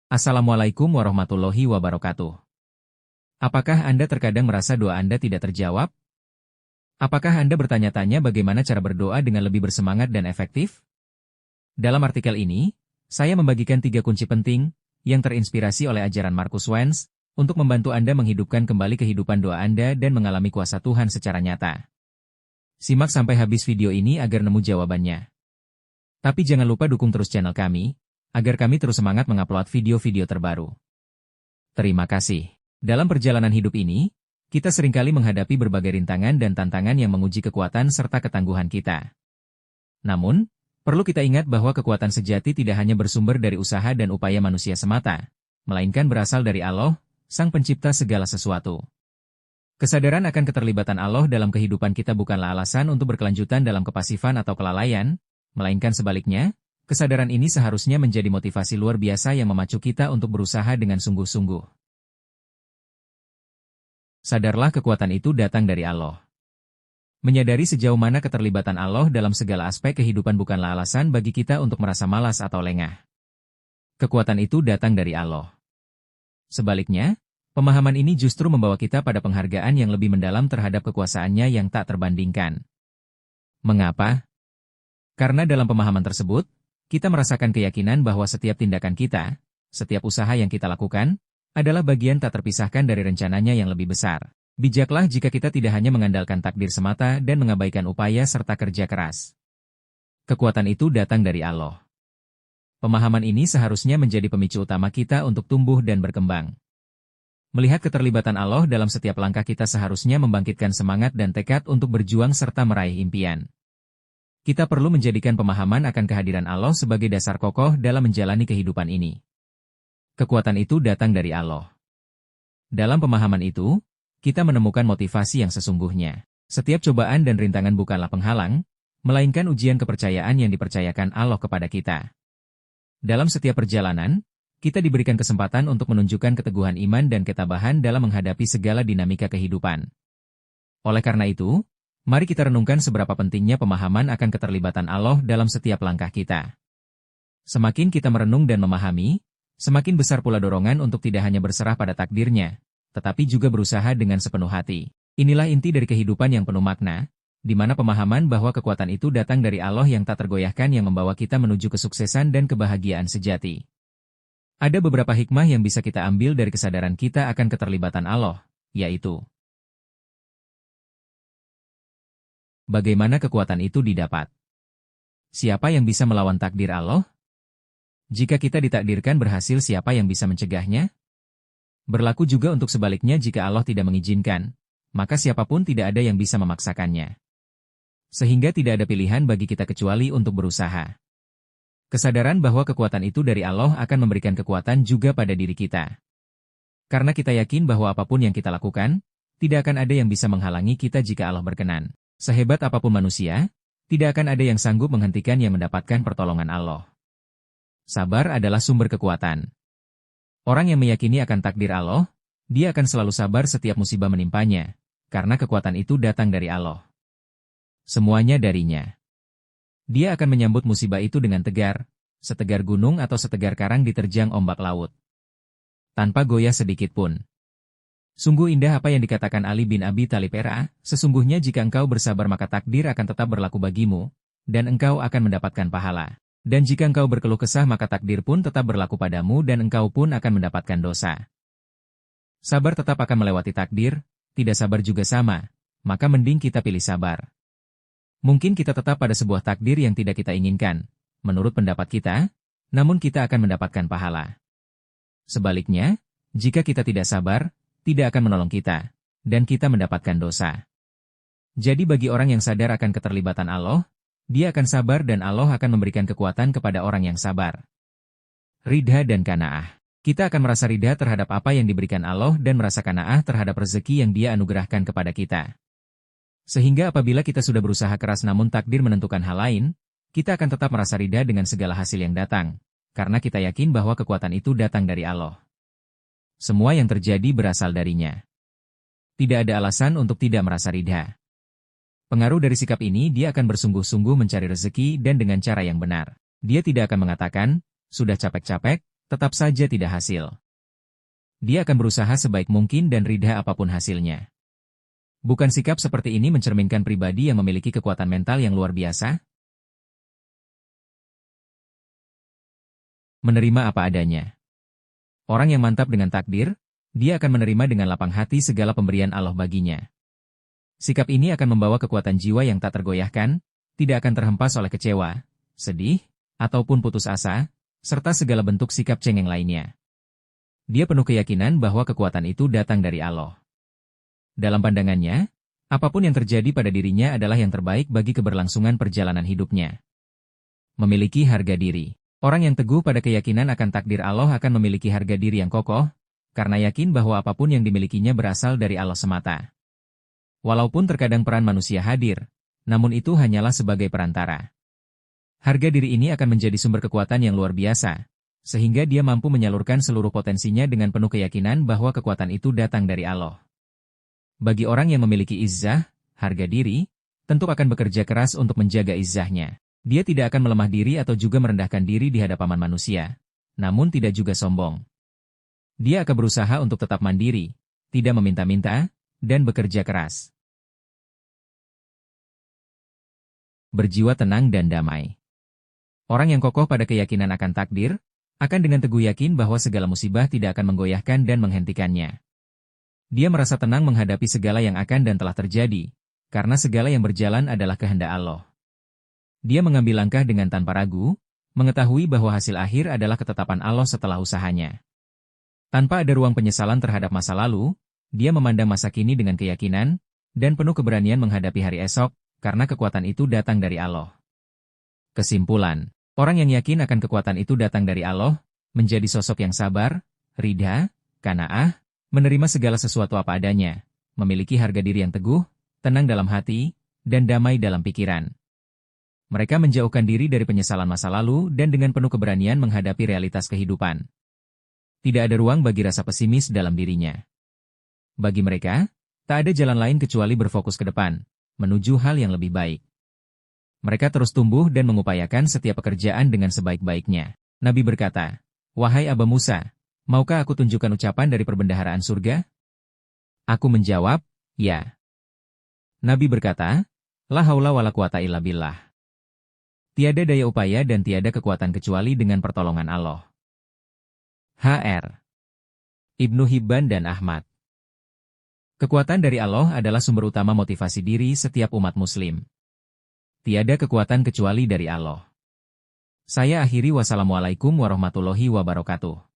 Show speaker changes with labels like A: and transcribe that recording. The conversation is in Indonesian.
A: Assalamualaikum warahmatullahi wabarakatuh. Apakah Anda terkadang merasa doa Anda tidak terjawab? Apakah Anda bertanya-tanya bagaimana cara berdoa dengan lebih bersemangat dan efektif? Dalam artikel ini, saya membagikan 3 kunci penting yang terinspirasi oleh ajaran Marcus Wenz untuk membantu Anda menghidupkan kembali kehidupan doa Anda dan mengalami kuasa Tuhan secara nyata. Simak sampai habis video ini agar nemu jawabannya. Tapi jangan lupa dukung terus channel kami, agar kami terus semangat mengupload video-video terbaru. Terima kasih. Dalam perjalanan hidup ini, kita seringkali menghadapi berbagai rintangan dan tantangan yang menguji kekuatan serta ketangguhan kita. Namun, perlu kita ingat bahwa kekuatan sejati tidak hanya bersumber dari usaha dan upaya manusia semata, melainkan berasal dari Allah, Sang Pencipta segala sesuatu. Kesadaran akan keterlibatan Allah dalam kehidupan kita bukanlah alasan untuk berkelanjutan dalam kepasifan atau kelalaian, melainkan sebaliknya, kesadaran ini seharusnya menjadi motivasi luar biasa yang memacu kita untuk berusaha dengan sungguh-sungguh. Sadarlah kekuatan itu datang dari Allah. Menyadari sejauh mana keterlibatan Allah dalam segala aspek kehidupan bukanlah alasan bagi kita untuk merasa malas atau lengah. Kekuatan itu datang dari Allah. Sebaliknya, pemahaman ini justru membawa kita pada penghargaan yang lebih mendalam terhadap kekuasaannya yang tak terbandingkan. Mengapa? Karena dalam pemahaman tersebut, kita merasakan keyakinan bahwa setiap tindakan kita, setiap usaha yang kita lakukan, adalah bagian tak terpisahkan dari rencananya yang lebih besar. Bijaklah jika kita tidak hanya mengandalkan takdir semata dan mengabaikan upaya serta kerja keras. Kekuatan itu datang dari Allah. Pemahaman ini seharusnya menjadi pemicu utama kita untuk tumbuh dan berkembang. Melihat keterlibatan Allah dalam setiap langkah kita seharusnya membangkitkan semangat dan tekad untuk berjuang serta meraih impian. Kita perlu menjadikan pemahaman akan kehadiran Allah sebagai dasar kokoh dalam menjalani kehidupan ini. Kekuatan itu datang dari Allah. Dalam pemahaman itu, kita menemukan motivasi yang sesungguhnya. Setiap cobaan dan rintangan bukanlah penghalang, melainkan ujian kepercayaan yang dipercayakan Allah kepada kita. Dalam setiap perjalanan, kita diberikan kesempatan untuk menunjukkan keteguhan iman dan ketabahan dalam menghadapi segala dinamika kehidupan. Oleh karena itu, mari kita renungkan seberapa pentingnya pemahaman akan keterlibatan Allah dalam setiap langkah kita. Semakin kita merenung dan memahami, semakin besar pula dorongan untuk tidak hanya berserah pada takdirnya, tetapi juga berusaha dengan sepenuh hati. Inilah inti dari kehidupan yang penuh makna, di mana pemahaman bahwa kekuatan itu datang dari Allah yang tak tergoyahkan yang membawa kita menuju kesuksesan dan kebahagiaan sejati. Ada beberapa hikmah yang bisa kita ambil dari kesadaran kita akan keterlibatan Allah, yaitu: bagaimana kekuatan itu didapat? Siapa yang bisa melawan takdir Allah? Jika kita ditakdirkan berhasil, siapa yang bisa mencegahnya? Berlaku juga untuk sebaliknya, jika Allah tidak mengizinkan, maka siapapun tidak ada yang bisa memaksakannya. Sehingga tidak ada pilihan bagi kita kecuali untuk berusaha. Kesadaran bahwa kekuatan itu dari Allah akan memberikan kekuatan juga pada diri kita. Karena kita yakin bahwa apapun yang kita lakukan, tidak akan ada yang bisa menghalangi kita jika Allah berkenan. Sehebat apapun manusia, tidak akan ada yang sanggup menghentikan yang mendapatkan pertolongan Allah. Sabar adalah sumber kekuatan. Orang yang meyakini akan takdir Allah, dia akan selalu sabar setiap musibah menimpanya, karena kekuatan itu datang dari Allah. Semuanya darinya. Dia akan menyambut musibah itu dengan tegar, setegar gunung atau setegar karang diterjang ombak laut. Tanpa goyah sedikit pun. Sungguh indah apa yang dikatakan Ali bin Abi Thalib era, sesungguhnya jika engkau bersabar maka takdir akan tetap berlaku bagimu, dan engkau akan mendapatkan pahala. Dan jika engkau berkeluh kesah maka takdir pun tetap berlaku padamu dan engkau pun akan mendapatkan dosa. Sabar tetap akan melewati takdir, tidak sabar juga sama, maka mending kita pilih sabar. Mungkin kita tetap pada sebuah takdir yang tidak kita inginkan, menurut pendapat kita, namun kita akan mendapatkan pahala. Sebaliknya, jika kita tidak sabar, tidak akan menolong kita, dan kita mendapatkan dosa. Jadi bagi orang yang sadar akan keterlibatan Allah, dia akan sabar dan Allah akan memberikan kekuatan kepada orang yang sabar. Ridha dan qanaah. Kita akan merasa ridha terhadap apa yang diberikan Allah dan merasa qanaah terhadap rezeki yang Dia anugerahkan kepada kita. Sehingga apabila kita sudah berusaha keras namun takdir menentukan hal lain, kita akan tetap merasa ridha dengan segala hasil yang datang, karena kita yakin bahwa kekuatan itu datang dari Allah. Semua yang terjadi berasal darinya. Tidak ada alasan untuk tidak merasa ridha. Pengaruh dari sikap ini, dia akan bersungguh-sungguh mencari rezeki dan dengan cara yang benar. Dia tidak akan mengatakan, sudah capek-capek, tetap saja tidak hasil. Dia akan berusaha sebaik mungkin dan ridha apapun hasilnya. Bukan sikap seperti ini mencerminkan pribadi yang memiliki kekuatan mental yang luar biasa? Menerima apa adanya. Orang yang mantap dengan takdir, dia akan menerima dengan lapang hati segala pemberian Allah baginya. Sikap ini akan membawa kekuatan jiwa yang tak tergoyahkan, tidak akan terhempas oleh kecewa, sedih, ataupun putus asa, serta segala bentuk sikap cengeng lainnya. Dia penuh keyakinan bahwa kekuatan itu datang dari Allah. Dalam pandangannya, apapun yang terjadi pada dirinya adalah yang terbaik bagi keberlangsungan perjalanan hidupnya. Memiliki harga diri. Orang yang teguh pada keyakinan akan takdir Allah akan memiliki harga diri yang kokoh, karena yakin bahwa apapun yang dimilikinya berasal dari Allah semata. Walaupun terkadang peran manusia hadir, namun itu hanyalah sebagai perantara. Harga diri ini akan menjadi sumber kekuatan yang luar biasa, sehingga dia mampu menyalurkan seluruh potensinya dengan penuh keyakinan bahwa kekuatan itu datang dari Allah. Bagi orang yang memiliki izzah, harga diri, tentu akan bekerja keras untuk menjaga izzahnya. Dia tidak akan melemah diri atau juga merendahkan diri di hadapan manusia, namun tidak juga sombong. Dia akan berusaha untuk tetap mandiri, tidak meminta-minta, dan bekerja keras. Berjiwa tenang dan damai. Orang yang kokoh pada keyakinan akan takdir, akan dengan teguh yakin bahwa segala musibah tidak akan menggoyahkan dan menghentikannya. Dia merasa tenang menghadapi segala yang akan dan telah terjadi, karena segala yang berjalan adalah kehendak Allah. Dia mengambil langkah dengan tanpa ragu, mengetahui bahwa hasil akhir adalah ketetapan Allah setelah usahanya. Tanpa ada ruang penyesalan terhadap masa lalu, dia memandang masa kini dengan keyakinan, dan penuh keberanian menghadapi hari esok, karena kekuatan itu datang dari Allah. Kesimpulan, orang yang yakin akan kekuatan itu datang dari Allah, menjadi sosok yang sabar, ridha, qanaah, menerima segala sesuatu apa adanya, memiliki harga diri yang teguh, tenang dalam hati, dan damai dalam pikiran. Mereka menjauhkan diri dari penyesalan masa lalu dan dengan penuh keberanian menghadapi realitas kehidupan. Tidak ada ruang bagi rasa pesimis dalam dirinya. Bagi mereka, tak ada jalan lain kecuali berfokus ke depan, menuju hal yang lebih baik. Mereka terus tumbuh dan mengupayakan setiap pekerjaan dengan sebaik-baiknya. Nabi berkata, "Wahai Aba Musa, maukah aku tunjukkan ucapan dari perbendaharaan surga?" Aku menjawab, "Ya." Nabi berkata, "La haula wala quwata illa billah." Tiada daya upaya dan tiada kekuatan kecuali dengan pertolongan Allah. H.R. Ibnu Hibban dan Ahmad. Kekuatan dari Allah adalah sumber utama motivasi diri setiap umat muslim. Tiada kekuatan kecuali dari Allah. Saya akhiri wassalamualaikum warahmatullahi wabarakatuh.